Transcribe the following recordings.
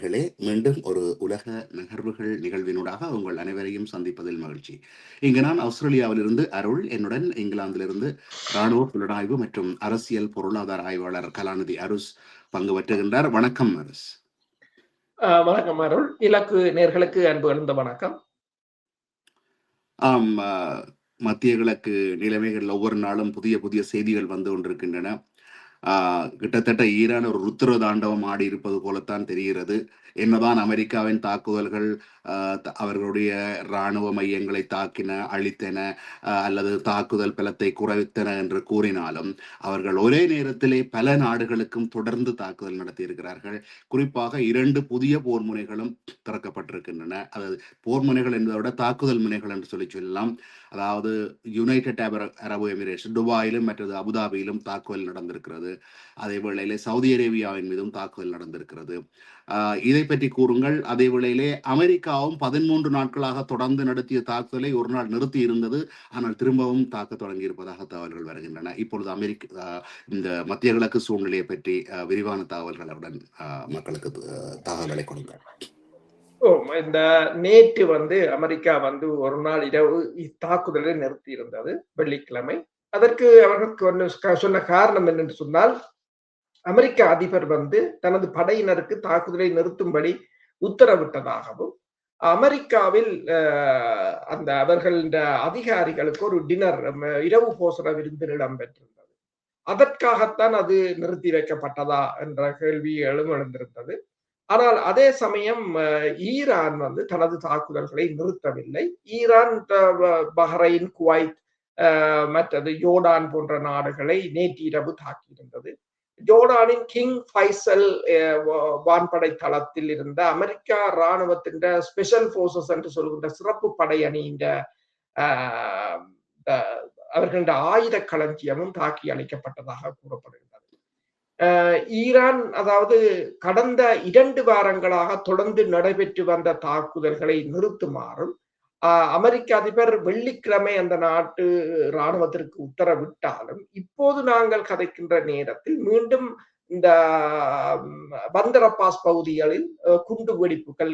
நேயர்களே, மீண்டும் ஒரு உலக நகர்வுகள் நிகழ்வினூடாக உங்கள் அனைவரையும் சந்திப்பதில் மகிழ்ச்சி. இங்கு நான் ஆஸ்திரேலியாவிலிருந்து அருள், என்னுடன் இங்கிலாந்திலிருந்து இராணுவ புலனாய்வு மற்றும் அரசியல் பொருளாதார ஆய்வாளர் கலாநிதி அருஸ் பங்கு பெற்றுகின்றார். வணக்கம் அருஸ். வணக்கம் அருள். இலக்கு நேர்களுக்கு அன்பு கலந்த வணக்கம். ஆம், மத்திய கிழக்கு நிலைமைகள் ஒவ்வொரு நாளும் புதிய புதிய செய்திகள் வந்து கொண்டிருக்கின்றன. கிட்டத்தட்ட ஈரான் ஒரு ருத்திர தாண்டவம் ஆடி இருப்பது போலத்தான் தெரிகிறது. என்னதான் அமெரிக்காவின் தாக்குதல்கள் அவர்களுடைய இராணுவ மையங்களை தாக்கின, அழித்தன, அல்லது தாக்குதல் பலத்தை குறைத்தன என்று கூறினாலும் அவர்கள் ஒரே நேரத்திலே பல நாடுகளுக்கும் தொடர்ந்து தாக்குதல் நடத்தியிருக்கிறார்கள். குறிப்பாக 2 புதிய போர் முனைகளும் திறக்கப்பட்டிருக்கின்றன. அதாவது போர் முனைகள் என்பதை விட தாக்குதல் முனைகள் என்று சொல்லலாம். அதாவது யுனைடெட் அரபு எமிரேட்ஸ் துபாயிலும் மற்றது அபுதாபியிலும் தாக்குதல் நடந்திருக்கிறது. அதே வேளையிலே சவுதி அரேபியாவின் மீதும் தாக்குதல் நடந்திருக்கிறது. இதை பற்றி கூறுங்கள். அதே வேளையிலே அமெரிக்காவும் 13 நாட்களாக தொடர்ந்து நடத்திய தாக்குதலை ஒரு நாள் நிறுத்தி இருந்தது. ஆனால் திரும்பவும் தாக்க தொடங்கி இருப்பதாக தகவல்கள் வருகின்றன. இப்பொழுது இந்த மத்திய கிழக்கு சூழ்நிலையை பற்றி விரிவான தகவல்களுடன் மக்களுக்கு தகவல்களை கொடுங்கள். இந்த நேற்று அமெரிக்கா ஒரு நாள் இரவு தாக்குதலை நிறுத்தி இருந்தது, வெள்ளிக்கிழமை. அதற்கு அவர்களுக்கு சொன்ன காரணம் என்னென்று சொன்னால், அமெரிக்க அதிபர் தனது படையினருக்கு தாக்குதலை நிறுத்தும்படி உத்தரவிட்டதாகவும், அமெரிக்காவில் அவர்களின் அதிகாரிகளுக்கு ஒரு டின்னர், இரவு போசன விருந்து இடம்பெற்றிருந்தது. அதற்காகத்தான் அது நிறுத்தி வைக்கப்பட்டதா என்ற கேள்வி எழுந்திருந்தது. ஆனால் அதே சமயம் ஈரான் தனது தாக்குதல்களை நிறுத்தவில்லை. ஈரான் பஹ்ரைன், குவைத், மற்றது ஜோர்டான் போன்ற நாடுகளை நேற்று இரவு தாக்கியிருந்தது. ஜோர்டானின் கிங் ஃபைசல் வான்படை தளத்தில் இருந்த அமெரிக்கா இராணுவத்தின் ஸ்பெஷல் போர்சஸ் என்று சொல்கின்ற சிறப்பு படை அணியின் அவர்களின் ஆயுத களஞ்சியமும் தாக்கி அளிக்கப்பட்டதாக கூறப்படுகிறது. ஈரான் கடந்த 2 வாரங்களாக தொடர்ந்து நடைபெற்று வந்த தாக்குதல்களை நிறுத்துமாறும் அமெரிக்க அதிபர் வெள்ளிக்கிழமை அந்த நாட்டு இராணுவத்திற்கு உத்தரவிட்டாலும், இப்போது நாங்கள் கதைக்கின்ற நேரத்தில் மீண்டும் இந்த பந்தர் அப்பாஸ் பகுதிகளில் குண்டு வெடிப்புகள்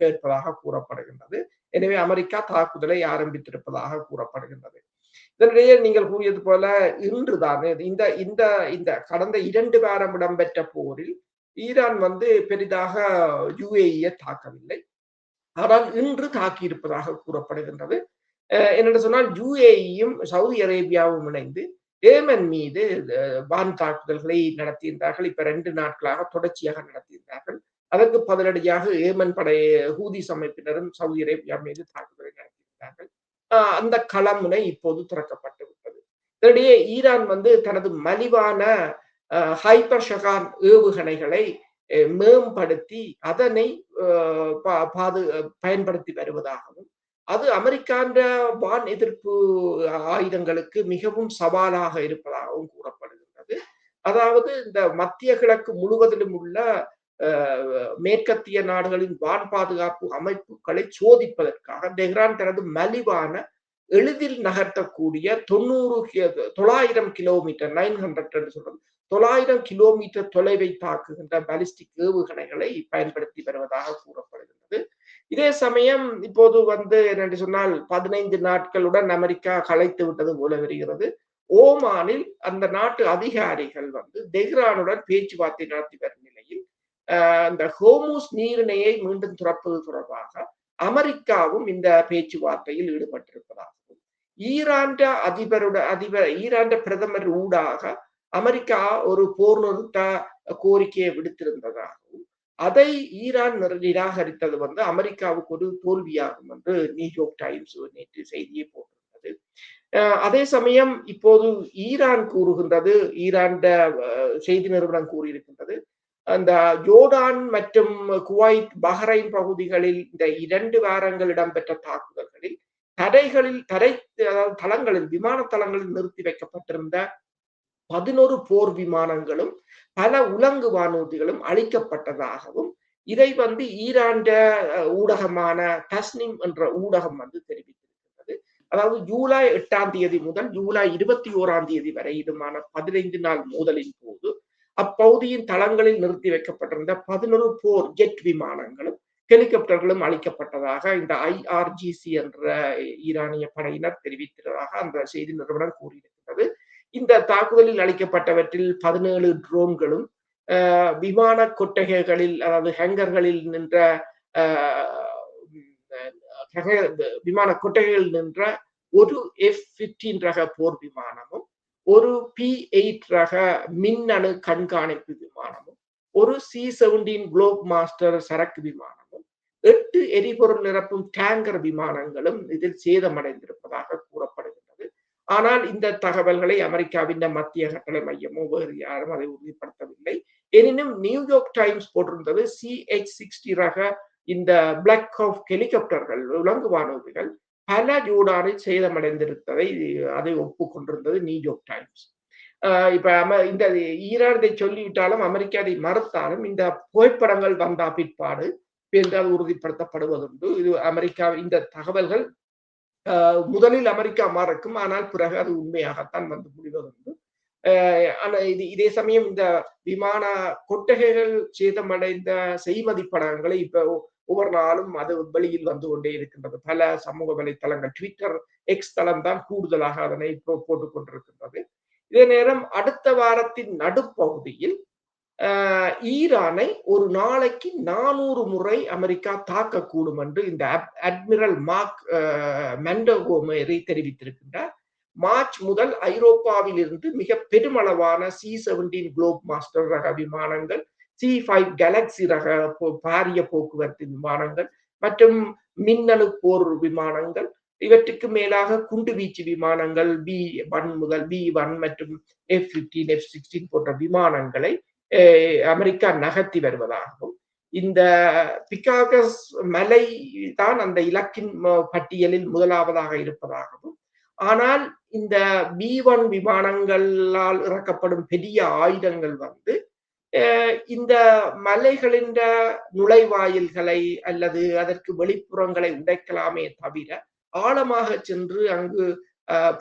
கேட்பதாக கூறப்படுகின்றது. எனவே அமெரிக்கா தாக்குதலை ஆரம்பித்திருப்பதாக கூறப்படுகின்றது. இதனிடையே நீங்கள் கூறியது போல இன்றுதான் இந்த கடந்த 2 வாரம் இடம்பெற்ற போரில் ஈரான் பெரிதாக யுஏஇயை தாக்கவில்லை. ஆனால் இன்று தாக்கி இருப்பதாக கூறப்படுகின்றது. என்னென்று சொன்னால், யுஏஇயும் சவுதி அரேபியாவும் இணைந்து ஏமன் மீது வான் தாக்குதல்களை நடத்தியிருந்தார்கள். இப்ப 2 நாட்களாக தொடர்ச்சியாக நடத்தியிருந்தார்கள். அதற்கு பதிலடியாக ஏமன் படை ஹூதிஸ் அமைப்பினரும் சவுதி அரேபியா மீது தாக்குதலை நடத்தியிருந்தார்கள். அந்த களமுனை இப்போது திறக்கப்பட்டு விட்டது. இதனிடையே ஈரான் தனது மலிவான ஹைப்பர் ஷகான் ஏவுகணைகளை மேம்படுத்தி அதனை பயன்படுத்தி வருவதாகவும், அது அமெரிக்கான்ற வான் எதிர்ப்பு ஆயுதங்களுக்கு மிகவும் சவாலாக இருப்பதாகவும் கூறப்படுகின்றது. அதாவது இந்த மத்திய கிழக்கு முழுவதிலும் உள்ள மேற்கத்திய நாடுகளின் வான் பாதுகாப்பு அமைப்புகளை சோதிப்பதற்காக தெஹ்ரான் தனது மலிவான எளிதில் நகர்த்தக்கூடிய 900 கிலோமீட்டர் 900 என்று சொல்றது 900 கிலோமீட்டர் தொலைவை தாக்குகின்ற பாலிஸ்டிக் ஏவுகணைகளை பயன்படுத்தி வருவதாக கூறப்படுகிறது. இதே சமயம் இப்போது என்னென்று சொன்னால் 15 நாட்களுடன் அமெரிக்கா கலைத்து விட்டது போல வருகிறது. ஓமானில் அந்த நாட்டு அதிகாரிகள் தெஹ்ரானுடன் பேச்சுவார்த்தை நடத்தி வரும் நிலையில் இந்த ஹோர்முஸ் நீரிணையை மீண்டும் துறப்பது தொடர்பாக அமெரிக்காவும் இந்த பேச்சுவார்த்தையில் ஈடுபட்டிருப்பதாகவும், ஈரான் பிரதமர் ஊடாக அமெரிக்கா ஒரு போர் நிறுத்த கோரிக்கையை விடுத்திருந்ததாகவும், அதை ஈரான் நிராகரித்தது அமெரிக்காவுக்கு ஒரு தோல்வியாகும் என்று நியூயார்க் டைம்ஸ் நேற்று செய்தியை போட்டிருந்தது. அதே சமயம் இப்போது ஈரான் கூறுகின்றது, ஈரான் செய்தி நிறுவனம் கூறியிருக்கின்றது, அந்த ஜோர்டான் மற்றும் குவைத், பஹ்ரைன் பகுதிகளில் இந்த 2 வாரங்கள் இடம்பெற்ற தாக்குதல்களில் தளங்களில் விமான தளங்களில் நிறுத்தி வைக்கப்பட்டிருந்த 11 போர் விமானங்களும் பல உலங்கு வானூர்திகளும் அழிக்கப்பட்டதாகவும், இதை ஈரான் ஊடகமான தஸ்னிம் என்ற ஊடகம் தெரிவித்திருக்கிறது. அதாவது ஜூலை 8ஆம் தேதி முதல் ஜூலை 21ஆம் தேதி வரை இதுமான 15 நாள் மோதலின் போது அப்பகுதியின் தளங்களில் நிறுத்தி வைக்கப்பட்டிருந்த 11 போர் ஜெட் விமானங்களும் ஹெலிகாப்டர்களும் அளிக்கப்பட்டதாக இந்த IRGC என்ற ஈரானிய படையினர் தெரிவித்ததாக அந்த செய்தி நிறுவனம் கூறியிருக்கிறது. இந்த தாக்குதலில் அளிக்கப்பட்டவற்றில் 17 ட்ரோன்களும் விமான கொட்டகைகளில், அதாவது ஹேங்கர்களில் நின்ற விமான கொட்டகைகளில் நின்ற ஒரு F-15 ரக போர் விமானமும், ஒரு P-8 ரக மின்னணு கண்காணிப்பு விமானமும், ஒரு C-17 குளோப் மாஸ்டர் சரக்கு விமானமும், 8 எரிபொருள் நிரப்பும் டேங்கர் விமானங்களும் இதில் சேதமடைந்திருப்பதாக கூறப்படுகின்றது. ஆனால் இந்த தகவல்களை அமெரிக்காவின் மத்திய கட்டளை மையமோ வேறு யாரும் அதை உறுதிப்படுத்தவில்லை. எனினும் நியூயார்க் டைம்ஸ் போட்டிருந்தது CH-60 ரக இந்த பிளாக் ஹாக் ஹெலிகாப்டர்கள், உலங்கு வானூர்திகள் பல ஜோர்டானில் சேதமடைந்திருப்பதை அதை ஒப்புக்கொண்டிருந்தது நியூயார்க் டைம்ஸ். இப்ப இந்த ஈரான் இதை சொல்லிவிட்டாலும் அமெரிக்கா அதை மறுத்தாலும் இந்த புகைப்படங்கள் வந்த பிற்பாடு என்றால் உறுதிப்படுத்தப்படுவதுண்டு. இது அமெரிக்கா இந்த தகவல்கள் முதலில் அமெரிக்கா மறக்கும், ஆனால் பிறகு அது உண்மையாகத்தான் வந்து முடிவதுண்டு. இதே சமயம் இந்த விமான கொட்டகைகள் சேதமடைந்த செய்மதி படங்களை இப்ப ஒவ்வொரு நாளும் அது வெளியில் வந்து கொண்டே இருக்கின்றது. பல சமூக வலைத்தளங்கள், ட்விட்டர், எக்ஸ் தளம் தான் கூடுதலாக அதனை போட்டுக் கொண்டிருக்கின்றது. இதே நேரம் அடுத்த வாரத்தின் நடுப்பகுதியில் ஈரானை ஒரு நாளைக்கு 400 முறை அமெரிக்கா தாக்கக்கூடும் என்று இந்த அட்மிரல் மார்க் மெண்டோகோமரி தெரிவித்திருக்கின்றார். மார்ச் முதல் ஐரோப்பாவில் இருந்து மிக பெருமளவான C-17 குளோப் மாஸ்டர் ரக விமானங்கள், C-5 கேலக்சி ரக பாரிய போக்குவரத்து விமானங்கள் மற்றும் மின்னணு போர் விமானங்கள், இவற்றுக்கு மேலாக குண்டு வீச்சு விமானங்கள் B-1 முதல் B-1 மற்றும் F-15, F-16 போன்ற விமானங்களை அமெரிக்கா நகர்த்தி வருவதாகவும், இந்த பிகாகஸ் மலை தான் அந்த இலக்கின் பட்டியலில் முதலாவதாக இருப்பதாகவும், ஆனால் இந்த B-1 விமானங்களால் இறக்கப்படும் பெரிய ஆயுதங்கள் வந்து இந்த மலைகளின் நுழைவாயில்களை அல்லது அதற்கு வெளிப்புறங்களை உடைக்கலாமே தவிர ஆழமாக சென்று அங்கு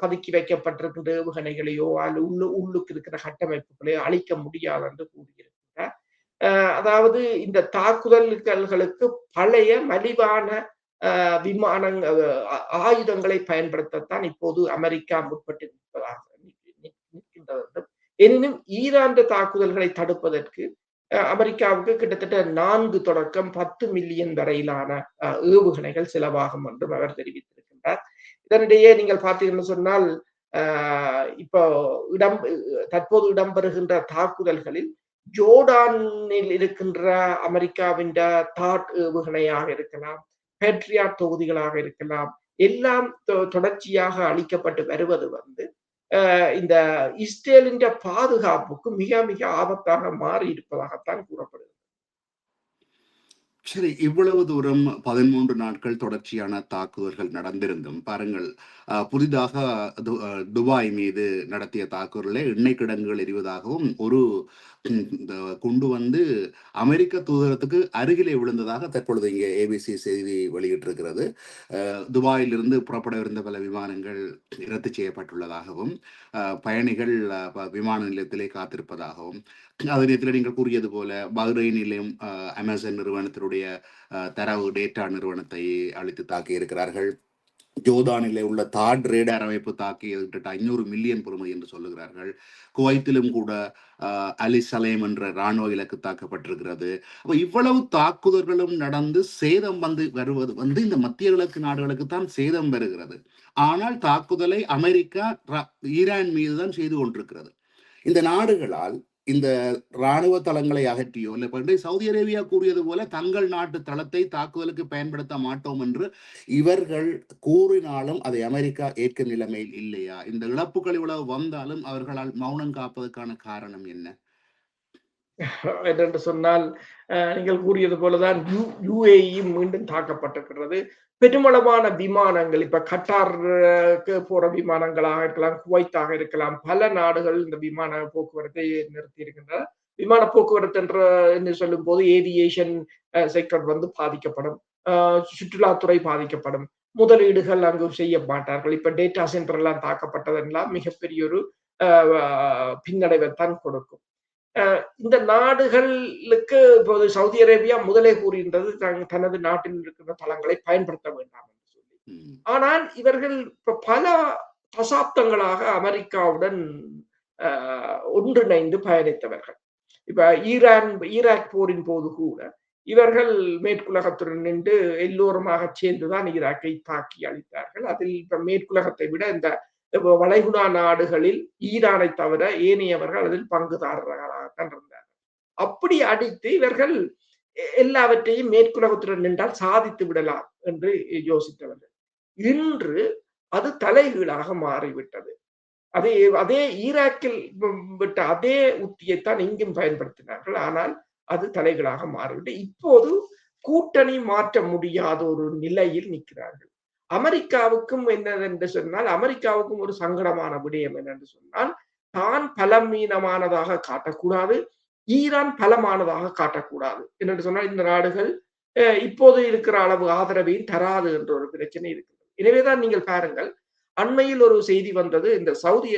பதுக்கி வைக்கப்பட்டிருக்கின்ற ஏவுகணைகளையோ அல்லது உள்ளுக்கு இருக்கிற கட்டமைப்புகளையோ அழிக்க முடியாது என்று கூறியிருக்கிறார். அதாவது இந்த தாக்குதல்களுக்கு பழைய மலிவான ஆயுதங்களை பயன்படுத்தத்தான் இப்போது அமெரிக்கா முற்பட்டு நிற்கின்றது. எனினும் ஈரான் தாக்குதல்களை தடுப்பதற்கு அமெரிக்காவுக்கு கிட்டத்தட்ட 4 தொடக்கம் 10 மில்லியன் வரையிலான ஏவுகணைகள் செலவாகும் என்றும் அவர் தெரிவித்திருக்கின்றார். இதனிடையே நீங்கள் பார்த்தீங்கன்னு சொன்னால் இப்போ தற்போது இடம்பெறுகின்ற தாக்குதல்களில் ஜோர்டானில் இருக்கின்ற அமெரிக்காவின் தாட் ஏவுகணையாக இருக்கலாம், பேட்ரியாட் தொகுதிகளாக இருக்கலாம், எல்லாம் தொடர்ச்சியாக அளிக்கப்பட்டு வருவது வந்து இந்த இஸ்ரேலின் பாதுகாப்புக்கு மிக மிக ஆபத்தாக மாறி இருப்பதாகத்தான் கூறப்படுகிறது. சரி, இவ்வளவு தூரம் 13 நாட்கள் தொடர்ச்சியான தாக்குதல்கள் நடந்திருந்தும் பாருங்கள், புதிதாக துபாய் மீது நடத்திய தாக்குதலில் எண்ணெய் கிடங்குகள் எரிவதாகவும் ஒரு கொண்டு வந்து அமெரிக்க தூதரத்துக்கு அருகிலே விழுந்ததாக தற்பொழுது இங்கே ABC செய்தி வெளியிட்டிருக்கிறது. துபாயிலிருந்து புறப்படவிருந்த பல விமானங்கள் ரத்து செய்யப்பட்டுள்ளதாகவும், பயணிகள் விமான நிலையத்திலே காத்திருப்பதாகவும், அதே நேரத்தில் நீங்கள் கூறியது போல பஹ்ரைனிலும் அமேசான் நிறுவனத்தினுடைய தரவு டேட்டா நிறுவனத்தை அழித்து தாக்கி இருக்கிறார்கள். ஜோர்டானிலே உள்ள தாட் ரேடார் அமைப்பு தாக்கி 500 மில்லியன் பொறுமதி என்று சொல்லுகிறார்கள். குவைத்திலும் கூட அலி சலேம் என்ற இராணுவ இலக்கு தாக்கப்பட்டிருக்கிறது. அப்ப இவ்வளவு தாக்குதல்களும் நடந்து சேதம் வந்து வருவது வந்து இந்த மத்திய கிழக்கு நாடுகளுக்கு தான் சேதம் வருகிறது. ஆனால் தாக்குதலை அமெரிக்கா ஈரான் மீதுதான் செய்து கொண்டிருக்கிறது. இந்த நாடுகளால் இந்த இராணுவ தளங்களை அகற்றியோ இல்லை சவுதி அரேபியா கூறியது போல தங்கள் நாட்டு தளத்தை தாக்குதலுக்கு பயன்படுத்த மாட்டோம் என்று இவர்கள் கூறினாலும் அதை அமெரிக்கா ஏற்க நிலைமையில் இல்லையா? இந்த இழப்புகள் இவ்வளவு வந்தாலும் அவர்களால் மௌனம் காப்பதற்கான காரணம் என்ன என்று சொன்னால், நீங்கள் கூறியது போலதான் UAE மீண்டும் தாக்கப்பட்டிருக்கிறது. பெருமளவான விமானங்கள், இப்ப கட்டாருக்கு போற விமானங்களாக இருக்கலாம், குவைத்தாக இருக்கலாம், பல நாடுகள் இந்த விமான போக்குவரத்தை நிறுத்தி இருக்கின்றன. விமான போக்குவரத்து என்று சொல்லும் போது ஏவியேஷன் செக்டர் வந்து பாதிக்கப்படும், சுற்றுலாத்துறை பாதிக்கப்படும், முதலீடுகள் அங்கு செய்ய மாட்டார்கள். இப்ப டேட்டா சென்டர் எல்லாம் தாக்கப்பட்டதெல்லாம் மிகப்பெரிய ஒரு பின்னடைவைத்தான் கொடுக்கும். இந்த நாடுகளுக்கு இப்போது சவுதி அரேபியா முதலே கூறியிருந்தது தனது நாட்டில் இருக்கிற தளங்களை பயன்படுத்த வேண்டாம் என்று சொல்லி. ஆனால் இவர்கள் இப்ப பல தசாப்தங்களாக அமெரிக்காவுடன் ஒன்றிணைந்து பயணித்தவர்கள். இப்ப ஈராக் போரின் போது கூட இவர்கள் மேற்குலகத்துடன் நின்று எல்லோருமாக சேர்ந்துதான் ஈராக்கை தாக்கி அளித்தார்கள். அதில் இப்ப மேற்குலகத்தை விட இந்த வளைகுடா நாடுகளில் ஈரானை தவிர ஏனையவர்கள் அதில் பங்குதாரர்களாகத்தான் இருந்தார்கள். அப்படி அடித்து இவர்கள் எல்லாவற்றையும் மேற்குலகத்துடன் நின்றால் சாதித்து விடலாம் என்று யோசித்தவர்கள். இன்று அது தலைகீழாக மாறிவிட்டது. அதே ஈராக்கில் விட்ட அதே உத்தியைத்தான் இங்கும் பயன்படுத்தினார்கள். ஆனால் அது தலைகளாக மாறிவிட்டு இப்போது கூட்டணி மாற்ற முடியாத ஒரு நிலையில் நிற்கிறார்கள். அமெரிக்காவுக்கும் என்னவென்று சொன்னால், அமெரிக்காவுக்கும் ஒரு சங்கடமான விடயம் என்னென்று சொன்னால், தான் பலமீனமானதாக காட்டக்கூடாது, ஈரான் பலமானதாக காட்டக்கூடாது என்று சொன்னால் இந்த நாடுகள் இப்போது இருக்கிற அளவு ஆதரவையும் தராது என்ற ஒரு பிரச்சனை இருக்கிறது. எனவேதான் நீங்கள் பாருங்கள், அண்மையில் ஒரு செய்தி வந்தது. இந்த சவுதி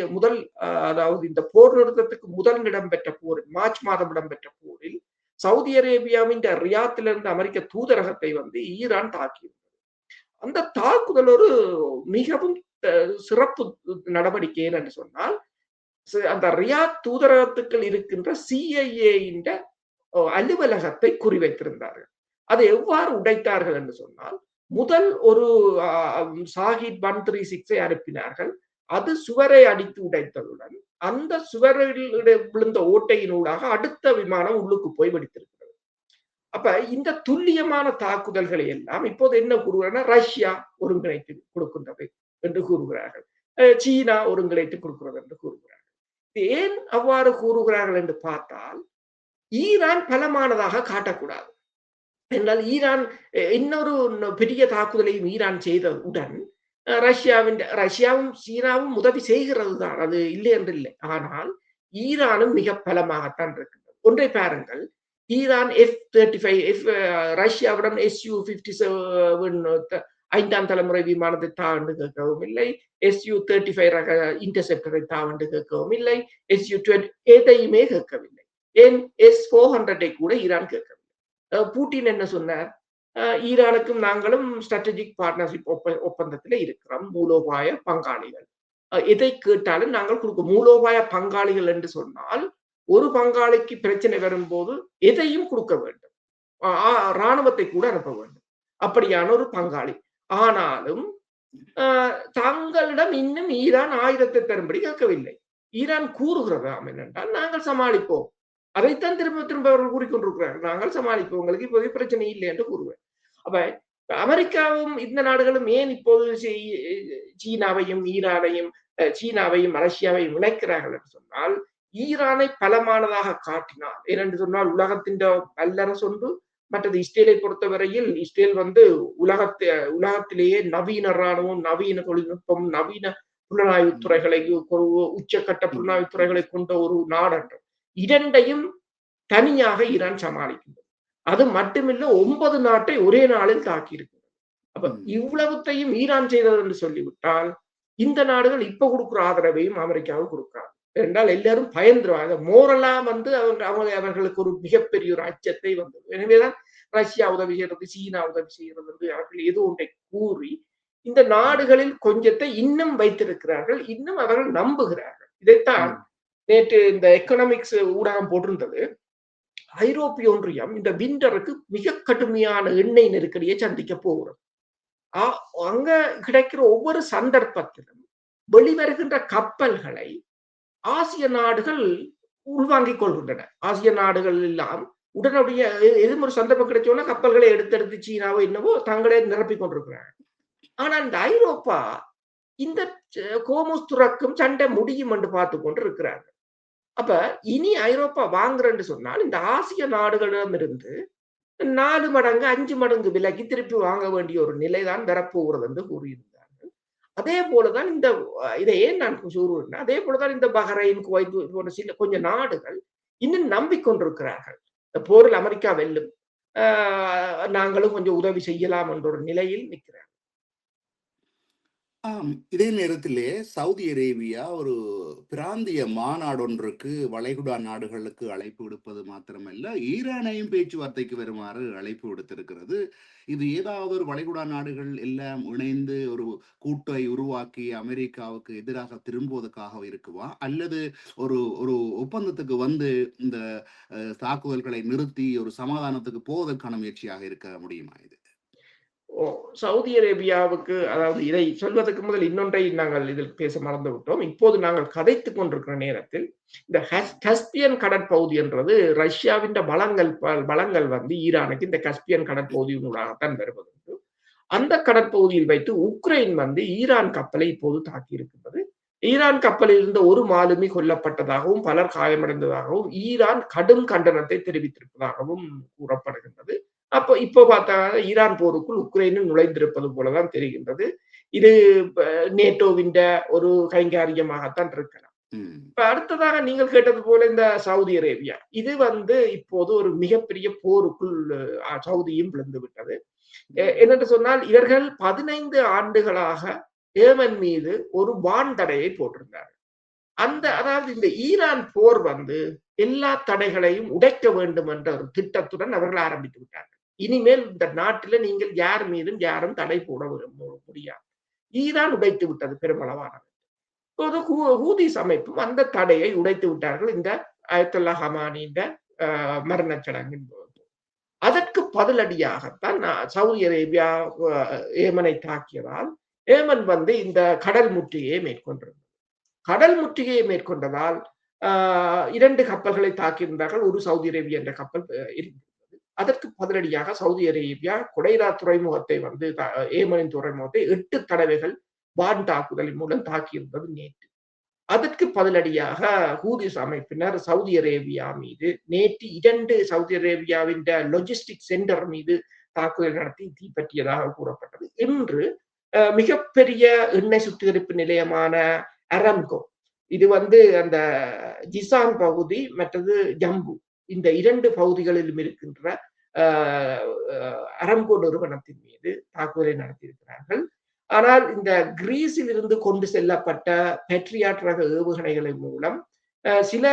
அதாவது இந்த போர் நிறுத்தத்துக்கு முதல் இடம்பெற்ற போரில், மார்ச் மாதம் இடம்பெற்ற போரில் சவுதி அரேபியாவின் ரியாத்திலிருந்து அமெரிக்க தூதரகத்தை வந்து ஈரான் தாக்கியது. அந்த தாக்குதல் ஒரு மிகவும் சிறப்பு நடவடிக்கை என்று சொன்னால், அந்த ரியாத் தூதரகத்துக்குள் இருக்கின்ற CIA அலுவலகத்தை குறிவைத்திருந்தார்கள். அதை எவ்வாறு உடைத்தார்கள் என்று சொன்னால், முதல் ஒரு சாஹித் 136 அனுப்பினார்கள். அது சுவரை அடித்து உடைத்ததுடன் அந்த சுவரில் விழுந்த ஓட்டையினூடாக அடுத்த விமானம் உள்ளுக்கு போய் வெடித்திருக்கிறது. அப்ப இந்த துல்லியமான தாக்குதல்களை எல்லாம் இப்போது என்ன கூறுகிறார்கள், ரஷ்யா ஒருங்கிணைத்து கொடுக்கின்றது என்று கூறுகிறார்கள், சீனா ஒருங்கிணைத்து கொடுக்கிறது என்று கூறுகிறார்கள். ஏன் அவ்வாறு கூறுகிறார்கள் என்று பார்த்தால், ஈரான் பலமானதாக காட்டக்கூடாது என்றால், ஈரான் இன்னொரு பெரிய தாக்குதலையும் ஈரான் செய்தவுடன் ரஷ்யாவும் சீனாவும் உதவி செய்கிறது தான், அது இல்லை என்று இல்லை. ஆனால் ஈரானும் மிக பலமாகத்தான் இருக்கின்றது. ஒன்றை பாருங்கள், ஈரான் F-35 ரஷ்யாவுடன் Su-57 5ஆம் தலைமுறை விமானத்தை தாண்டு கேட்கவும் இல்லை, Su-35 ரக இன்டர்செப்டரை தாண்டு கேட்கவும் இல்லை, Su-20 எதையுமே கேட்கவில்லை. ஏன் S-400 கூட ஈரான் கேட்கவில்லை. பூட்டின் என்ன சொன்னார், ஈரானுக்கும் நாங்களும் ஸ்ட்ராட்டஜிக் பார்ட்னர்ஷிப் ஒப்பந்தத்தில் இருக்கிறோம், மூலோபாய பங்காளிகள், எதை கேட்டாலும் நாங்கள் கொடுக்க. மூலோபாய பங்காளிகள் என்று சொன்னால், ஒரு பங்காளிக்கு பிரச்சனை வரும்போது எதையும் கொடுக்க வேண்டும், இராணுவத்தை கூட அனுப்ப வேண்டும், அப்படியான ஒரு பங்காளி. ஆனாலும் தங்களிடம் இன்னும் ஈரான் ஆயுதத்தை தரும்படி கேட்கவில்லை. ஈரான் கூறுகிறதாம் என்னென்றால், நாங்கள் சமாளிப்போம். அதைத்தான் திரும்ப திரும்ப அவர்கள் கூறிக்கொண்டிருக்கிறார்கள், நாங்கள் சமாளிப்போம், உங்களுக்கு இப்போது பிரச்சனை இல்லை என்று கூறுவேன். அப்ப அமெரிக்காவும் இந்த நாடுகளும் ஏன் இப்போது சீனாவையும் ஈரானையும் சீனாவையும் ரஷ்யாவையும் இணைக்கிறார்கள் என்று சொன்னால், ஈரானை பலமானதாக காட்டினார். ஏனென்று சொன்னால், உலகத்தின் வல்லரசு ஒன்று. மற்றது இஸ்ரேலை பொறுத்தவரையில், இஸ்ரேல் வந்து உலகத்திலேயே நவீன இராணுவம், நவீன தொழில்நுட்பம், நவீன புலனாய்வு துறைகளை, உச்சக்கட்ட புலனாய்வு துறைகளை கொண்ட ஒரு நாடு என்று. இரண்டையும் தனியாக ஈரான் சமாளிக்கின்றது. அது மட்டுமில்லை, 9 நாட்டை ஒரே நாளில் தாக்கி இருக்கிறது. அப்ப இவ்வளவுத்தையும் ஈரான் செய்தது என்று சொல்லிவிட்டால், இந்த நாடுகள் இப்ப கொடுக்கிற ஆதரவையும் அமெரிக்காவுக்கு கொடுக்காது. என்றால் எல்லாரும் பயந்துருவாங்க. மோரலா வந்து அவர்களுக்கு ஒரு மிகப்பெரிய ஒரு அச்சத்தை வந்தது. எனவேதான் ரஷ்யா உதவி செய்யறது, சீனா உதவி செய்யறது என்று அவர்கள் ஏதோ ஒன்றை கூறி இந்த நாடுகளில் கொஞ்சத்தை இன்னும் வைத்திருக்கிறார்கள், இன்னும் அவர்கள் நம்புகிறார்கள். இதைத்தான் நேற்று இந்த எக்கனாமிக்ஸ் ஊடகம் போட்டிருந்தது. ஐரோப்பிய ஒன்றியம் இந்த விண்டருக்கு மிக கடுமையான எண்ணெய் நெருக்கடியை சந்திக்க போகிறது. அங்க கிடைக்கிற ஒவ்வொரு சந்தர்ப்பத்திலும் வெளிவருகின்ற கப்பல்களை ஆசிய நாடுகள் உள்வாங்கிக் கொள்கின்றன. ஆசிய நாடுகள் எல்லாம் உடனடிய எதுவும் ஒரு சந்தர்ப்பம் கிடைச்சோன்னா கப்பல்களை எடுத்தெடுத்து சீனாவோ என்னவோ தங்களே நிரப்பிக் கொண்டிருக்கிறாங்க. ஆனா இந்த ஐரோப்பா இந்த கோமோஸ் துறக்கும் சண்டை முடியும் என்று பார்த்து கொண்டு இருக்கிறாங்க. அப்ப இனி ஐரோப்பா வாங்குறேன்னு சொன்னால், இந்த ஆசிய நாடுகளிடமிருந்து 4 மடங்கு 5 மடங்கு விலைக்கு திருப்பி வாங்க வேண்டிய ஒரு நிலைதான் வரப்போகிறது என்று கூறியிருந்தார்கள். அதே போலதான் இதை ஏன் நான் சொல்றேன், அதே போலதான் இந்த பஹ்ரைன், குவைத் போன்ற சில கொஞ்சம் நாடுகள் இன்னும் நம்பிக்கொண்டிருக்கிறார்கள், போரில் அமெரிக்கா வெல்லும், நாங்களும் கொஞ்சம் உதவி செய்யலாம் என்ற ஒரு நிலையில் நிற்கிறார்கள். இதே நேரத்திலே சவுதி அரேபியா ஒரு பிராந்திய மாநாடொன்றுக்கு வளைகுடா நாடுகளுக்கு அழைப்பு விடுப்பது மாத்திரமல்ல, ஈரானையும் பேச்சுவார்த்தைக்கு வருமாறு அழைப்பு விடுத்திருக்கிறது. இது ஏதாவது ஒரு வளைகுடா நாடுகள் எல்லாம் இணைந்து ஒரு கூட்டை உருவாக்கி அமெரிக்காவுக்கு எதிராக திரும்புவதற்காக இருக்குமா? அல்லது ஒரு ஒரு ஒப்பந்தத்துக்கு வந்து இந்த தாக்குதல்களை நிறுத்தி ஒரு சமாதானத்துக்கு போவதற்கான முயற்சியாக இருக்க முடியுமா இது? ஓ! சவுதி அரேபியாவுக்கு அதாவது இதை சொல்வதற்கு முதல் இன்னொன்றை நாங்கள் இதில் பேச மறந்துவிட்டோம். இப்போது நாங்கள் கதைத்துக் கொண்டிருக்கிற நேரத்தில், இந்த கஸ்பியன் கடற்பகுதி என்றது ரஷ்யாவின் வளங்கள் வந்து ஈரானுக்கு இந்த கஸ்பியன் கடற்பகுதியினூடாகத்தான் வருவது. அந்த கடற்பகுதியில் வைத்து உக்ரைன் வந்து ஈரான் கப்பலை இப்போது தாக்கியிருக்கின்றது. ஈரான் கப்பலில் இருந்த ஒரு மாலுமி கொல்லப்பட்டதாகவும், பலர் காயமடைந்ததாகவும் ஈரான் கடும் கண்டனத்தை தெரிவித்திருப்பதாகவும் கூறப்படுகின்றது. இப்போ பார்த்தா ஈரான் போருக்குள் உக்ரைனும் நுழைந்திருப்பது போலதான் தெரிகின்றது. இது நேட்டோவின் ஒரு கைங்காரியமாகத்தான் இருக்கலாம். ம். இப்ப அடுத்ததாக நீங்கள் கேட்டது போல இந்த சவுதி அரேபியா. இது வந்து இப்போது ஒரு மிகப்பெரிய போருக்குள் சவுதியும் விழுந்து விட்டது. என்னென்று சொன்னால் இவர்கள் 15 ஆண்டுகளாக ஏமன் மீது ஒரு வான் தடையை போட்டிருந்தார்கள். அதாவது இந்த ஈரான் போர் வந்து எல்லா தடைகளையும் உடைக்க வேண்டும் என்ற ஒரு திட்டத்துடன் அவர்கள் ஆரம்பித்து விட்டார்கள். இனிமேல் இந்த நாட்டில நீங்கள் யார் மீதும் யாரும் தடை போட முடியாது. ஈரான் உடைத்து விட்டது பெருமளவானது. இப்போது ஹூதிஸ் அமைப்பும் அந்த தடையை உடைத்து விட்டார்கள் இந்த அயத்துல்லா ஹமானியின் மரணச் சடங்கின் போது. அதற்கு பதிலடியாகத்தான் சவுதி அரேபியா ஏமனை தாக்கியதால் ஏமன் வந்து இந்த கடல் முற்றுகையை மேற்கொண்டிருந்தது. கடல் முற்றுகையை மேற்கொண்டதால் 2 கப்பல்களை தாக்கியிருந்தார்கள். ஒரு சவுதி அரேபியா என்ற கப்பல் இருந்தது. அதற்கு பதிலடியாக சவுதி அரேபியா குடைரா துறைமுகத்தை வந்து ஏமனின் துறைமுகத்தை 8 தடவைகள் வான் தாக்குதலின் மூலம் தாக்கியிருந்தது நேற்று. அதற்கு பதிலடியாக ஹூதிஸ் அமைப்பினர் சவுதி அரேபியா மீது நேற்று 2 சவுதி அரேபியாவின் லாஜிஸ்டிக் சென்டர் மீது தாக்குதல் நடத்தி தீப்பற்றியதாக கூறப்பட்டது. இன்று மிகப்பெரிய எண்ணெய் சுத்திகரிப்பு நிலையமான அரம்கோ, இது வந்து அந்த ஜிசான் பகுதி மற்றது ஜம்பு, இந்த 2 பகுதிகளிலும் இருக்கின்ற அரம்கோ நிறுவனத்தின் மீது தாக்குதலை நடத்தியிருக்கிறார்கள். ஆனால் இந்த கிரீஸில் இருந்து கொண்டு செல்லப்பட்ட பெட்ரியாட் ரக ஏவுகணைகளின் மூலம் சில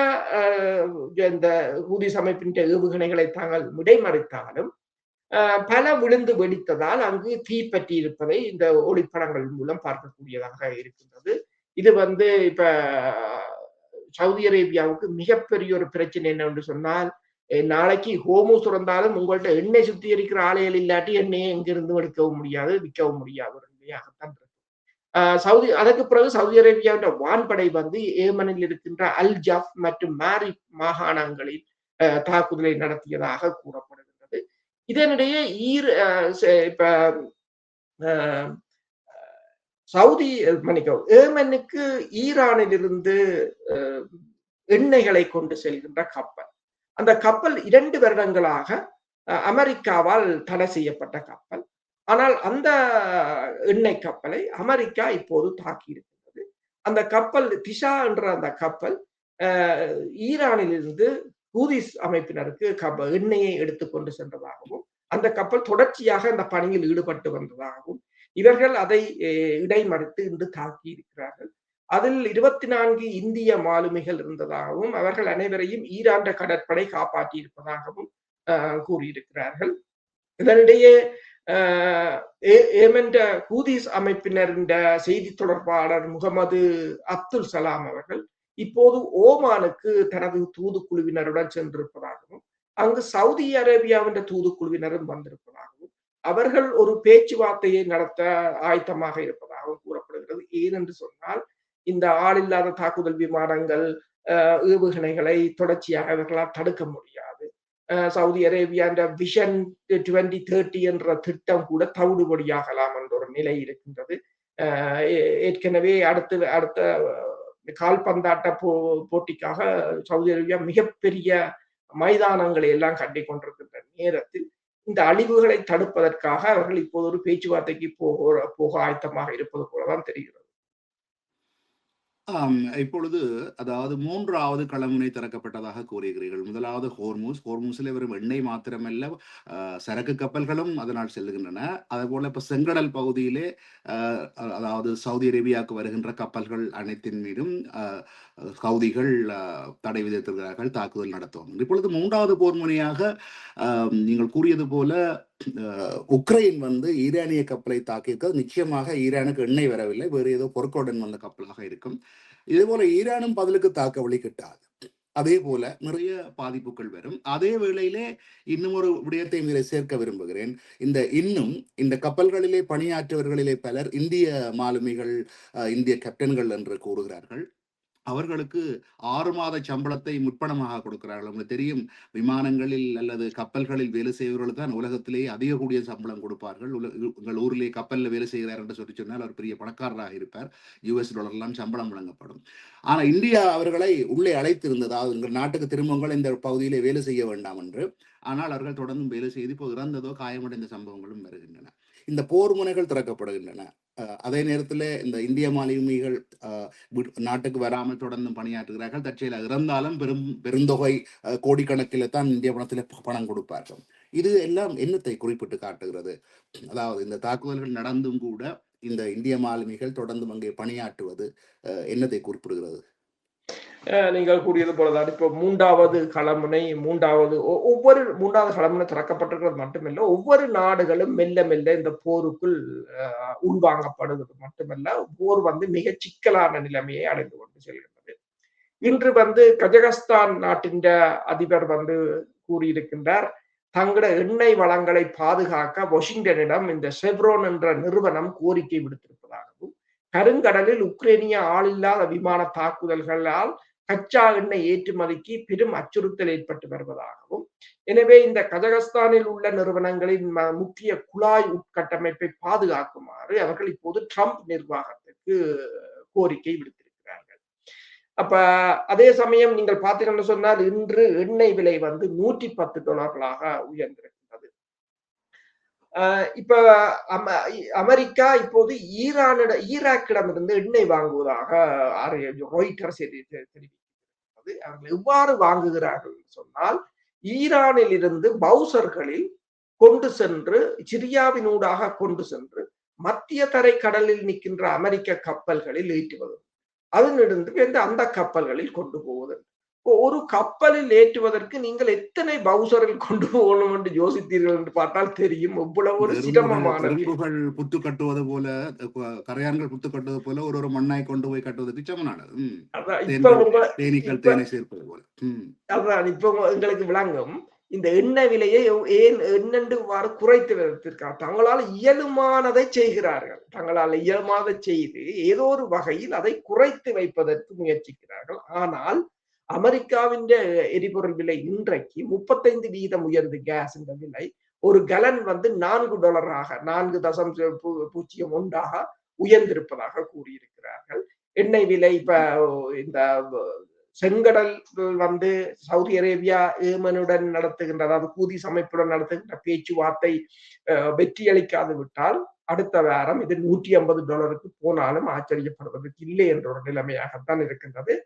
இந்த ஹூதிஸ் அமைப்பின் ஏவுகணைகளை தாங்கள் இடைமறித்தாலும் பல விழுந்து வெடித்ததால் அங்கு தீப்பற்றி இருப்பதை இந்த ஒளிப்படங்கள் மூலம் பார்க்கக்கூடியதாக இருக்கின்றது. இது வந்து இப்ப சவுதி அரேபியாவுக்கு மிகப்பெரிய ஒரு பிரச்சனை என்னவென்று சொன்னால், நாளைக்கு ஹோமூஸ் திறந்தாலும் உங்கள்ட்ட எண்ணெய் சுத்திகரிக்கிற ஆலைகள் இல்லாட்டி எண்ணெயை எங்கிருந்து எடுக்கவும் முடியாது, விற்கவும் முடியாது ஒரு நிலையாகத்தான் இருக்கு. அதற்கு பிறகு சவுதி அரேபியாவின் வான்படை வந்து ஏமனில் இருக்கின்ற அல் ஜாஃப் மற்றும் மாரிப் மாகாணங்களில் தாக்குதலை நடத்தியதாக கூறப்படுகின்றது. இதனிடையே இப்ப சவுதி மன்னிக்கவும் ஏமனுக்கு ஈரானிலிருந்து எண்ணெய்களை கொண்டு செல்கின்ற கப்பல், அந்த கப்பல் 2 வருடங்களாக அமெரிக்காவால் தடை செய்யப்பட்ட கப்பல். ஆனால் அந்த எண்ணெய் கப்பலை அமெரிக்கா இப்போது தாக்கி இருக்கிறது. அந்த கப்பல் திஷா என்ற அந்த கப்பல் ஈரானிலிருந்து ஹூதிஸ் அமைப்பினருக்கு எண்ணெயை எடுத்துக்கொண்டு சென்றதாகவும், அந்த கப்பல் தொடர்ச்சியாக அந்த பணியில் ஈடுபட்டு வந்ததாகவும், இவர்கள் அதை இடைமறித்து இன்று தாக்கி இருக்கிறார்கள். அதில் 24 இந்திய மாலுமிகள் இருந்ததாகவும், அவர்கள் அனைவரையும் ஈரான் கடற்படை காப்பாற்றி இருப்பதாகவும் கூறியிருக்கிறார்கள். இதனிடையே ஏமன் ஹூதிஸ் அமைப்பினரின் செய்தி தொடர்பாளர் முகமது அப்துல் சலாம் அவர்கள் இப்போது ஓமானுக்கு தனது தூதுக்குழுவினருடன் சென்றிருப்பதாகவும், அங்கு சவுதி அரேபியாவின் தூதுக்குழுவினரும் வந்திருப்பதாகவும், அவர்கள் ஒரு பேச்சுவார்த்தையை நடத்த ஆயத்தமாக இருப்பதாகவும் கூறப்படுகிறது. ஏனென்று சொன்னால் இந்த ஆளில்லாத தாக்குதல் விமானங்கள் ஏவுகணைகளை தொடர்ச்சியாக அவர்களால் தடுக்க முடியாது. சவுதி அரேபியா விஷன் 2030 என்ற திட்டம் கூட தவிடுபடியாகலாம் என்ற ஒரு நிலை இருக்கின்றது. ஏற்கனவே அடுத்த கால்பந்தாட்ட போட்டிக்காக சவுதி அரேபியா மிகப்பெரிய மைதானங்களை எல்லாம் கட்டி கொண்டிருக்கின்ற நேரத்தில் இந்த அழிவுகளை தடுப்பதற்காக அவர்கள் இப்போது ஒரு பேச்சுவார்த்தைக்கு போக ஆயத்தமாக இருப்பது போலதான் தெரிகிறது. இப்பொழுது அதாவது 3வது களமுனை திறக்கப்பட்டதாக கூறுகிறீர்கள். முதலாவது ஹோர்முஸ். ஹோர்முஸிலே வெறும் எண்ணெய் மாத்திரமல்ல, சரக்கு கப்பல்களும் அதனால் செல்லுகின்றன. அதுபோல இப்ப செங்கடல் பகுதியிலே அ அதாவது சவுதி அரேபியாவுக்கு வருகின்ற கப்பல்கள் அனைத்தின் மீதும் ஹவுதிகள் தடை விதித்திருக்கிறார்கள், தாக்குதல் நடத்துவாங்க. இப்பொழுது 3வது போர் முனையாக நீங்கள் கூறியது போல உக்ரைன் வந்து ஈரானிய கப்பலை தாக்கியிருக்கிறது. நிச்சயமாக ஈரானுக்கு எண்ணெய் வரவில்லை, வேறு ஏதோ பொருட்களுடன் வந்த கப்பலாக இருக்கும். இதே போல ஈரானும் பதிலுக்கு தாக்க வழி கிட்டாது. அதே போல நிறைய பாதிப்புகள் வரும். அதே வேளையிலே இன்னும் ஒரு விடயத்தை இதில் சேர்க்க விரும்புகிறேன். இந்த கப்பல்களிலே பணியாற்றவர்களிலே பலர் இந்திய மாலுமிகள், இந்திய கேப்டன்கள் என்று கூறுகிறார்கள். அவர்களுக்கு 6 மாத சம்பளத்தை முற்பணமாக கொடுக்கிறார்கள். உங்களுக்கு தெரியும், விமானங்களில் அல்லது கப்பல்களில் வேலை செய்பவர்கள் தான் உலகத்திலேயே அதிக கூடிய சம்பளம் கொடுப்பார்கள். உங்கள் ஊரிலே கப்பலில் வேலை செய்கிறார் என்று சொன்னால் அவர் பெரிய பணக்காரராக இருப்பார். US$ சம்பளம் வழங்கப்படும். ஆனா இந்தியா அவர்களை உள்ளே அழைத்திருந்தது, அதாவது உங்கள் நாட்டுக்கு திரும்புங்கள், இந்த பகுதியிலே வேலை செய்ய வேண்டாம் என்று. ஆனால் அவர்கள் தொடர்ந்து வேலை செய்து இப்போ இறந்ததோ காயமடைந்த சம்பவங்களும் வருகின்றன. இந்த போர் முனைகள் திறக்கப்படுகின்றன. அதே நேரத்தில் இந்த இந்திய மாலுமிகள் நாட்டுக்கு வராமல் தொடர்ந்து பணியாற்றுகிறார்கள். தற்செயல இறந்தாலும் பெருந்தொகை கோடிக்கணக்கில் தான் இந்திய பணத்தில் பணம் கொடுப்பார்கள். இது எல்லாம் என்னத்தை குறிப்பிட்டு காட்டுகிறது? அதாவது இந்த தாக்குதல்கள் நடந்தும் கூட இந்த இந்திய மாலுமிகள் தொடர்ந்து அங்கே பணியாற்றுவது என்னத்தை குறிப்பிடுகிறது? நீங்கள் கூறியது போலதான் இப்போ ஒவ்வொரு 3வது களமுனை திறக்கப்பட்டிருக்கிறது மட்டுமல்ல, ஒவ்வொரு நாடுகளும் மெல்ல மெல்ல இந்த போருக்குள் உள்வாங்கப்படுவது மட்டுமல்ல, போர் வந்து மிக சிக்கலான நிலைமையை அடைந்து கொண்டு செல்கின்றது. இன்று வந்து கஜகஸ்தான் நாட்டின் அதிபர் வந்து கூறியிருக்கின்றார், தங்கள எண்ணெய் வளங்களை பாதுகாக்க வாஷிங்டனிடம் இந்த செவ்ரோன் என்ற நிறுவனம் கோரிக்கை விடுத்திருப்பதாகவும், கருங்கடலில் உக்ரைனிய ஆளில்லாத விமான தாக்குதல்களால் கச்சா எண்ணெய் ஏற்றுமதிக்கு பெரும் அச்சுறுத்தல் ஏற்பட்டு வருவதாகவும், எனவே இந்த கஜகஸ்தானில் உள்ள நிறுவனங்களின் முக்கிய குழாய் உட்கட்டமைப்பை பாதுகாக்குமாறு அவர்கள் இப்போது ட்ரம்ப் நிர்வாகத்திற்கு கோரிக்கை விடுத்திருக்கிறார்கள். அப்ப அதே சமயம் நீங்கள் பார்த்தீங்கன்னு சொன்னால் இன்று எண்ணெய் விலை வந்து $110 உயர்ந்திருக்கிறது. இப்ப அமெரிக்கா இப்போது ஈராக்கிடம் இருந்து எண்ணெய் வாங்குவதாக ராய்ட்டர்ஸ் தெரிவிக்கிறது. அவர்கள் எவ்வாறு வாங்குகிறார்கள் சொன்னால், ஈரானில் இருந்து பவுசர்களில் கொண்டு சென்று சிரியாவினூடாக கொண்டு சென்று மத்திய தரை கடலில் நிற்கின்ற அமெரிக்க கப்பல்களில் ஏற்றுவது, அதனிருந்து அந்த கப்பல்களில் கொண்டு போவது. ஒரு கப்பலில் ஏற்றுவதற்கு நீங்கள் எத்தனை பவுசர்கள் கொண்டு போகணும் என்று யோசித்தீர்கள் என்று பார்த்தால் தெரியும் எவ்வளவு ஒரு சிரமமான. புத்து கட்டுவது போல, கரையான்கள் புத்து கட்டுவது போல ஒரு மண்ணாய் கொண்டு போய் கட்டுவதற்கு சமனானது. தேனீக்கள் சேர்ப்பது போல. அதான் இப்ப எங்களுக்கு விளங்கும் இந்த எண்ணெய் விலையை ஏன் என்னென்று குறைத்து வைத்திருக்கார். தங்களால் இயலுமானதை செய்கிறார்கள். தங்களால் இயலுமானதை செய்து ஏதோ ஒரு வகையில் அதை குறைத்து வைப்பதற்கு முயற்சிக்கிறார்கள். ஆனால் அமெரிக்காவின் எரிபொருள் விலை இன்றைக்கு 35% உயர்ந்து கேஸ் விலை ஒரு கலன் வந்து $4 4.01 உயர்ந்திருப்பதாக கூறியிருக்கிறார்கள். எண்ணெய் விலை இப்ப இந்த செங்கடல் வந்து சவுதி அரேபியா ஏமனுடன் நடத்துகின்ற, அதாவது ஹூதிஸ் அமைப்புடன் நடத்துகின்ற பேச்சுவார்த்தை வெற்றியளிக்காது விட்டால் அடுத்த வாரம் இது $150 போனாலும் ஆச்சரியப்படுவதற்கு இல்லை என்ற ஒரு நிலைமையாகத்தான் இருக்கின்றது.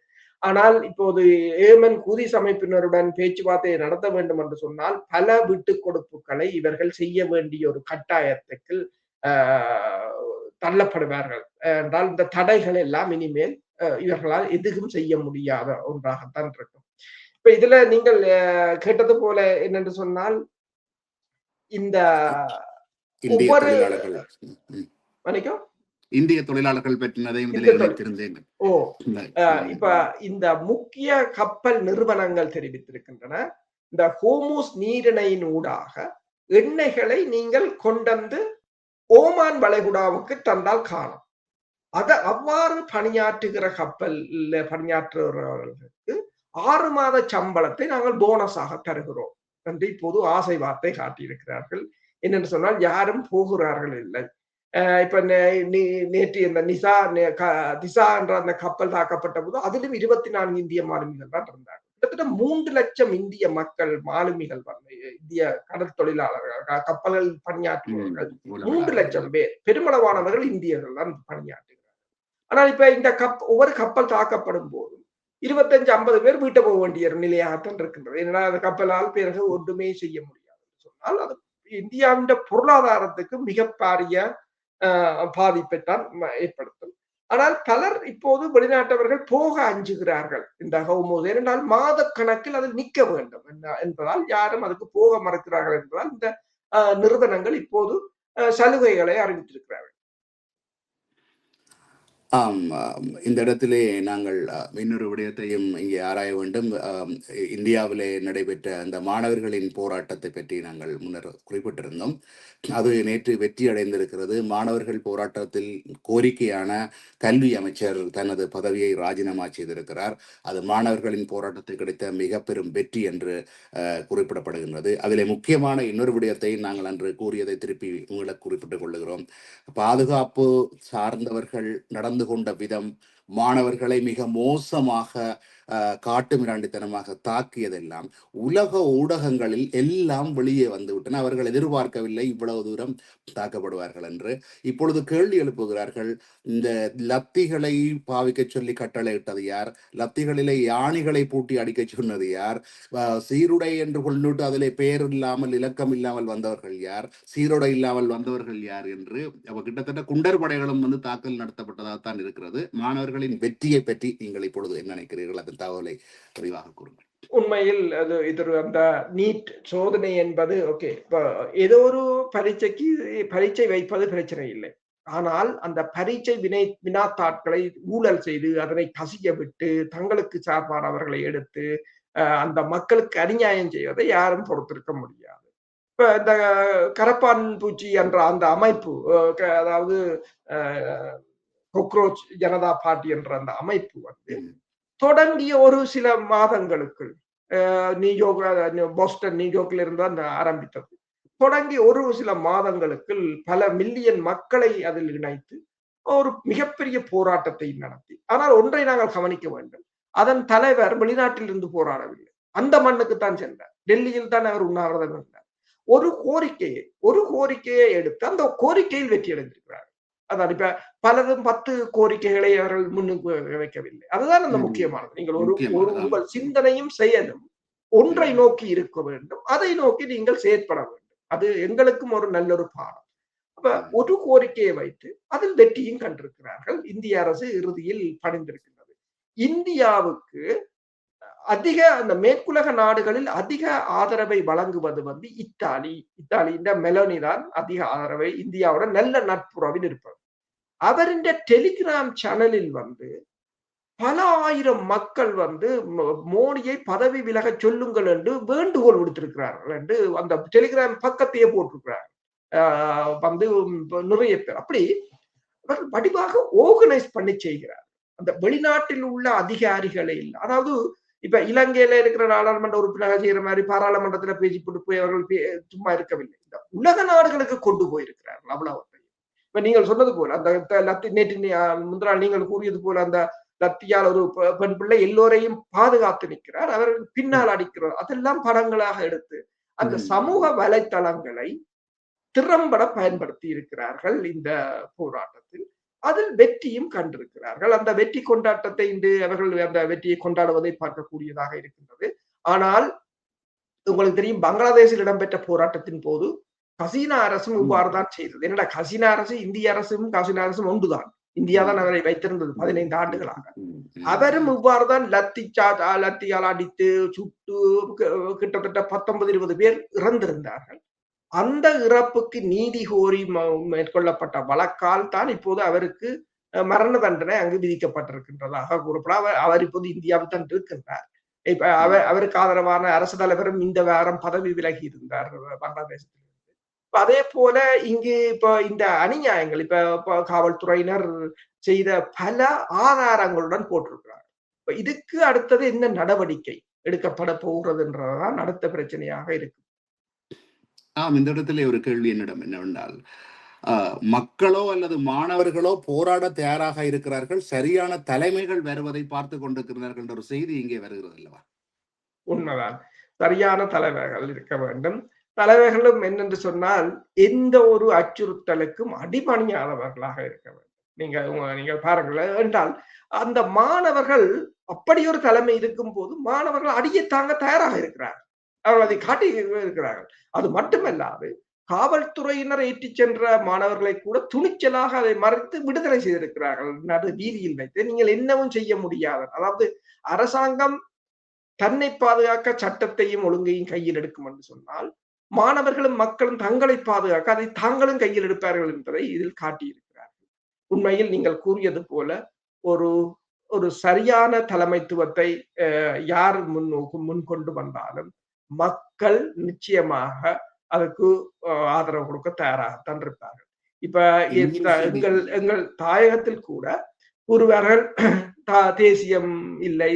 ஆனால் இப்போது ஏமன் ஹூதிஸ் அமைப்பினருடன் பேச்சுவார்த்தையை நடத்த வேண்டும் என்று சொன்னால் பல விட்டுக் கொடுப்புகளை இவர்கள் செய்ய வேண்டிய ஒரு கட்டாயத்துக்கு தள்ளப்படுவார்கள் என்றால் இந்த தடைகள் எல்லாம் இனிமேல் இவர்களால் எதுவும் செய்ய முடியாத ஒன்றாகத்தான் இருக்கும். இப்ப இதுல நீங்கள் கேட்டது போல என்னென்று சொன்னால், இந்த ஒவ்வொரு இந்திய தொழிலாளர்கள் பற்றினதையும் இப்ப இந்த முக்கிய கப்பல் நிறுவனங்கள் தெரிவித்திருக்கின்றன, இந்த ஹோர்முஸ் நீரிணையின் ஊடாக எண்ணெய்களை நீங்கள் கொண்டு ஓமான் வளைகுடாவுக்கு தந்தால் காணும். அவ்வாறு பணியாற்றுகிற கப்பல் பணியாற்றுகிறவர்களுக்கு 6 மாத சம்பளத்தை நாங்கள் போனஸாக தருகிறோம் என்று இப்போது ஆசை வார்த்தை காட்டியிருக்கிறார்கள். என்னென்று சொன்னால் யாரும் போகிறார்கள் இல்லை. இப்ப நேற்று இந்த திசா என்ற அந்த கப்பல் தாக்கப்பட்ட போது அதிலும் 24 இந்திய மாலுமிகள் தான் இருந்தாங்க. கிட்டத்தட்ட 3 லட்சம் இந்திய மக்கள் மாலுமிகள் இந்திய கடல் தொழிலாளர்கள், கப்பல்கள் பணியாற்றுபவர்கள் 3 லட்சம் பேர், பெருமளவானவர்கள் இந்தியர்கள் தான் பணியாற்றுகிறார்கள். ஆனால் இப்ப இந்த ஒவ்வொரு கப்பல் தாக்கப்படும் போதும் 25-50 பேர் வீட்டை போக வேண்டிய ஒரு நிலையாகத்தான் இருக்கின்றது. ஏன்னா அந்த கப்பலால் பிறகு ஒன்றுமே செய்ய முடியாது சொன்னால் அது இந்தியாவின் பொருளாதாரத்துக்கு மிக பாரிய பாதிப்பைத்தான் ஏற்படுத்தும். ஆனால் பலர் இப்போது வெளிநாட்டவர்கள் போக அஞ்சுகிறார்கள் இந்த ஹோமோஸ். ஏனென்றால் மாத கணக்கில் அதில் நிற்க வேண்டும் என்பதால் யாரும் அதுக்கு போக மறுக்கிறார்கள் என்பதால் இந்த நிறுவனங்கள் இப்போது சலுகைகளை அறிவித்திருக்கிறார்கள். ஆம். இந்த இடத்திலே நாங்கள் இன்னொரு விடயத்தையும் இங்கே ஆராய வேண்டும். இந்தியாவிலே நடைபெற்ற அந்த மாணவர்களின் போராட்டத்தை பற்றி நாங்கள் முன்னர் குறிப்பிட்டிருந்தோம். அது நேற்று வெற்றி அடைந்திருக்கிறது. மாணவர்கள் போராட்டத்தில் கோரிக்கையான கல்வி அமைச்சர் தனது பதவியை ராஜினாமா செய்திருக்கிறார். அது மாணவர்களின் போராட்டத்தில் கிடைத்த மிக பெரும் வெற்றி என்று குறிப்பிடப்படுகின்றது. அதிலே முக்கியமான இன்னொரு விடயத்தை நாங்கள் அன்று கூறியதை திருப்பி உங்களுக்கு குறிப்பிட்டுக் கொள்ளுகிறோம். பாதுகாப்பு சார்ந்தவர்கள் நடந்து கொண்ட விதம், மாணவர்களை மிக மோசமாக காட்டு மிராண்டித்தனமாக தாக்கியதெல்லாம் உலக ஊடகங்களில் எல்லாம் வெளியே வந்துவிட்டன. அவர்கள் எதிர்பார்க்கவில்லை இவ்வளவு தூரம் தாக்கப்படுவார்கள் என்று. இப்பொழுது கேள்வி எழுப்புகிறார்கள், இந்த லத்திகளை பாவிக்க சொல்லி கட்டளையிட்டது யார்? லத்திகளிலே யானைகளை பூட்டி அடிக்க சொன்னது யார்? சீருடை என்று கொண்டுட்டு அதிலே பெயர் இல்லாமல் இலக்கம் இல்லாமல் வந்தவர்கள் யார்? சீருடை இல்லாமல் வந்தவர்கள் யார் என்று கிட்டத்தட்ட குண்டர் படைகளும் தாக்கல் நடத்தப்பட்டதாகத்தான் இருக்கிறது. மாணவர்களின் வெற்றியை பற்றி நீங்கள் இப்பொழுது என்ன நினைக்கிறீர்கள்? அதன் தகவலை விரிவாக கூறுங்கள். உண்மையில் அது இது அந்த நீட் சோதனை என்பது ஓகே, ஏதோ ஒரு பரீட்சை வைப்பது பிரச்சனை இல்லை. ஆனால் அந்த பரீட்சை வினாத்தாட்களை ஊழல் செய்து அதனை கசிய விட்டு தங்களுக்கு சார்பானவர்களை எடுத்து அந்த மக்களுக்கு அநியாயம் செய்வதை யாரும் பொறுத்திருக்க முடியாது. இப்ப இந்த கரப்பான் பூச்சி என்ற அந்த அமைப்பு, அதாவது கொக்ரோச் ஜனதா பார்ட்டி என்ற அந்த அமைப்பு தொடங்கிய ஒரு சில மாதங்களுக்குள் போஸ்டன் நியூயார்க்ல இருந்து அந்த ஆரம்பித்தது. தொடங்கி ஒரு சில மாதங்களுக்குள் பல மில்லியன் மக்களை அதில் இணைத்து ஒரு மிகப்பெரிய போராட்டத்தை நடத்தி. ஆனால் ஒன்றை நாங்கள் கவனிக்க வேண்டும், அதன் தலைவர் வெளிநாட்டில் இருந்து போராடவில்லை, அந்த மண்ணுக்கு தான் சென்றார். டெல்லியில் தான் அவர் உண்ணாவிரதம் இருந்தார். ஒரு கோரிக்கையை எடுத்து அந்த கோரிக்கையில் வெற்றி அடைந்திருக்கிறார். அதான் இப்ப பலரும் 10 கோரிக்கைகளை அவர்கள் முன்னுக்கு வைக்கவில்லை. அதுதான் அந்த முக்கியமானது. நீங்கள் உங்கள் சிந்தனையும் செயலும் ஒன்றை நோக்கி இருக்க வேண்டும், அதை நோக்கி நீங்கள் செயற்பட வேண்டும். அது எங்களுக்கும் ஒரு நல்ல ஒரு பாடம். அப்ப ஒரு கோரிக்கையை வைத்து அதில் வெற்றியும் கண்டிருக்கிறார்கள். இந்திய அரசு இறுதியில் பணிந்திருக்கின்றது. இந்தியாவுக்கு அதிக அந்த மேற்குலக நாடுகளில் அதிக ஆதரவை வழங்குவது இத்தாலியின் மெலோனி தான் அதிக ஆதரவை இந்தியாவுடன் நல்ல நட்புறவில் இருப்பது. அவரின் டெலிகிராம் சேனலில் பல ஆயிரம் மக்கள் மோடியை பதவி விலக சொல்லுங்கள் என்று வேண்டுகோள் விடுத்திருக்கிறார்கள் என்று அந்த டெலிகிராம் பக்கத்தையே போட்டிருக்கிறார். நிறைய பேர் அப்படி வடிவாக ஆர்கனைஸ் பண்ணி செய்கிறார். அந்த வெளிநாட்டில் உள்ள அதிகாரிகளை இல்லை, அதாவது இப்ப இலங்கையில இருக்கிற நாடாளுமன்ற உறுப்பினர்கள் செய்யற மாதிரி பாராளுமன்றத்துல பேசி போட்டு போய் அவர்கள் சும்மா இருக்கவில்லை. இந்த உலக நாடுகளுக்கு கொண்டு போயிருக்கிறார்கள். அவ்வளவு இப்ப நீங்கள் சொன்னது போல அந்த நேற்று முந்தினால் நீங்கள் கூறியது போல அந்த லத்தியால் ஒரு பெண் பிள்ளை எல்லோரையும் பாதுகாத்து நிற்கிறார், அவர்கள் பின்னால் அடிக்கிறார். அதெல்லாம் படங்களாக எடுத்து அந்த சமூக வலைத்தளங்களை திறம்பட பயன்படுத்தி இருக்கிறார்கள் இந்த போராட்டத்தில். அதில் வெற்றியும் கண்டிருக்கிறார்கள். அந்த வெற்றி கொண்டாட்டத்தை இன்று அவர்கள் அந்த வெற்றியை கொண்டாடுவதை பார்க்கக்கூடியதாக இருக்கின்றது. ஆனால் உங்களுக்கு தெரியும், பங்களாதேஷில் இடம்பெற்ற போராட்டத்தின் போது ஹசீனா அரசும் இவ்வாறு தான் செய்தது. என்னடா ஹசீனா அரசு இந்திய அரசும் ஹசீனா அரசும் ஒன்றுதான். இந்தியா தான் அவரை வைத்திருந்தது 15 ஆண்டுகளாக. அவரும் இவ்வாறுதான் லத்தியால் அடித்து சுட்டு கிட்டத்தட்ட 19-20 பேர் இறந்திருந்தார்கள். அந்த இறப்புக்கு நீதி கோரி மேற்கொள்ளப்பட்ட வழக்கால் தான் இப்போது அவருக்கு மரண தண்டனை அங்கு விதிக்கப்பட்டிருக்கின்றதாக கூறப்பட அவர் இப்போது இந்தியாவில் தான் இருக்கின்றார். இப்ப அவருக்கு ஆதரவான அரசு தலைவரும் இந்த வாரம் பதவி விலகி இருந்தார் பங்களாதேசத்தில். அதே போல இங்கு இப்ப இந்த அநியாயங்கள் இப்ப காவல்துறையினர் செய்த பல ஆதாரங்களுடன் போட்டிருக்கிறார். இதுக்கு அடுத்தது என்ன நடவடிக்கை எடுக்கப்பட போகிறதுன்றதுதான் அடுத்த பிரச்சனையாக இருக்கு. இந்த இடத்துல ஒரு கேள்வி என்னவென்றால், மக்களோ அல்லது மாணவர்களோ போராட தயாராக இருக்கிறார்கள், சரியான தலைமைகள் வருவதை பார்த்து கொண்டிருக்கிறார்கள் என்ற ஒரு செய்தி இங்கே வருகிறது அல்லவா? உண்மைதான், சரியான தலைவர்கள் இருக்க வேண்டும். தலைவர்களும் என்னென்று சொன்னால் எந்த ஒரு அச்சுறுத்தலுக்கும் அடிபணியாதவர்களாக இருக்க வேண்டும். நீங்கள் பாருங்கள் என்றால் அந்த மாணவர்கள் அப்படி ஒரு தலைமை இருக்கும் போது மாணவர்கள் அடியை தாங்க தயாராக இருக்கிறார்கள். அவர்கள் அதை காட்டி இருக்கிறார்கள். அது மட்டுமல்லாது காவல்துறையினர் ஏற்றிச் சென்ற மாணவர்களை கூட துணிச்சலாக அதை மறைத்து விடுதலை செய்திருக்கிறார்கள். நடு வீதியில் வைத்து நீங்கள் என்னவும் செய்ய முடியாது. அதாவது அரசாங்கம் தன்னை பாதுகாக்க சட்டத்தையும் ஒழுங்கையும் கையில் எடுக்கும் என்று சொன்னால் மாணவர்களும் மக்களும் தங்களை பாதுகாக்க அதை தாங்களும் கையில் எடுப்பார்கள் என்பதை இதில் காட்டியிருக்கிறார்கள். உண்மையில் நீங்கள் கூறியது போல ஒரு ஒரு சரியான தலைமைத்துவத்தை யார் முன்கொண்டு வந்தாலும் மக்கள் நிச்சயமாக அதுக்கு ஆதரவு கொடுக்க தயாராகத்தான் இருப்பார்கள். இப்ப எங்கள் தாயகத்தில் கூட ஒருவர்கள் தேசியம் இல்லை,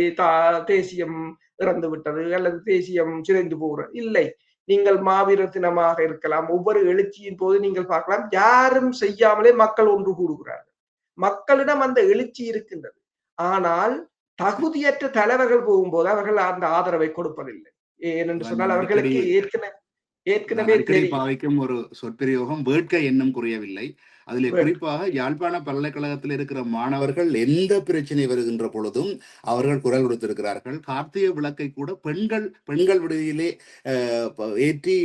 தேசியம் இறந்து விட்டது அல்லது தேசியம் சிதைந்து போகிறது இல்லை. நீங்கள் மாவீர தினமாக இருக்கலாம், ஒவ்வொரு எழுச்சியின் போது நீங்கள் பார்க்கலாம் யாரும் செய்யாமலே மக்கள் ஒன்று கூடுகிறார்கள். மக்களிடம் அந்த எழுச்சி இருக்கின்றது. ஆனால் தகுதியற்ற தலைவர்கள் போகும்போது அவர்கள் அந்த ஆதரவை கொடுப்பதில்லை. ஏனென்று சொன்னால் அவர்களுக்கு ஏற்கனவே பாவிக்கும் ஒரு சொற்பிரயோகம் வேட்கை எண்ணம் குறையவில்லை. அதிலே குறிப்பாக யாழ்ப்பாண பல்கலைக்கழகத்தில் இருக்கிற மாணவர்கள் எந்த பிரச்சனை வருகின்ற பொழுதும் அவர்கள் குரல் கொடுத்திருக்கிறார்கள். கார்த்திகை விளக்கை கூட பெண்கள் விடுதியிலே ஏற்றி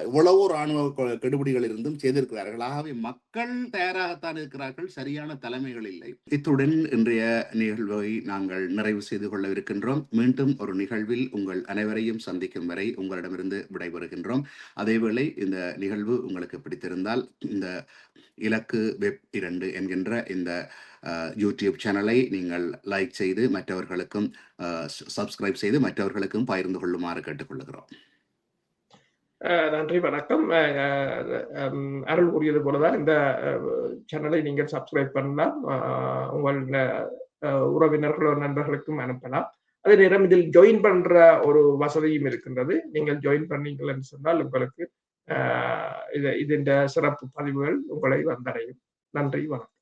இவ்வளவோ இராணுவ கெடுபிடிகள் இருந்தும் செய்திருக்கிறார்கள். ஆகவே மக்கள் தயாராகத்தான் இருக்கிறார்கள், சரியான தலைமைகள் இல்லை. இத்துடன் இன்றைய நிகழ்வை நாங்கள் நிறைவு செய்து கொள்ளவிருக்கின்றோம். மீண்டும் ஒரு நிகழ்வில் உங்கள் அனைவரையும் சந்திக்கும் வரை உங்களிடமிருந்து விடைபெறுகின்றோம். அதேவேளை இந்த நிகழ்வு உங்களுக்கு பிடித்திருந்தால் இந்த இலக்கு வெப் 2 என்கின்ற இந்த யூடியூப் சேனலை நீங்கள் லைக் செய்து மற்றவர்களுக்கும் சப்ஸ்கிரைப் செய்து மற்றவர்களுக்கும் பகிர்ந்து கொள்ளுமாறு கேட்டுக்கொள்கிறோம். நன்றி, வணக்கம். அருள் கூறியது போலதான் இந்த சேனலை நீங்கள் சப்ஸ்கிரைப் பண்ணலாம், உங்கள் உறவினர்களோ நண்பர்களுக்கும் அனுப்பலாம். அதே நேரம் இதில் ஜாயின் பண்ற ஒரு வசதியும் இருக்கின்றது. நீங்கள் ஜாயின் பண்ணீங்கள் என்று சொன்னால் உங்களுக்கு இதன் சிறப்பு பதிவுகள் உங்களை வந்தடையும். நன்றி, வணக்கம்.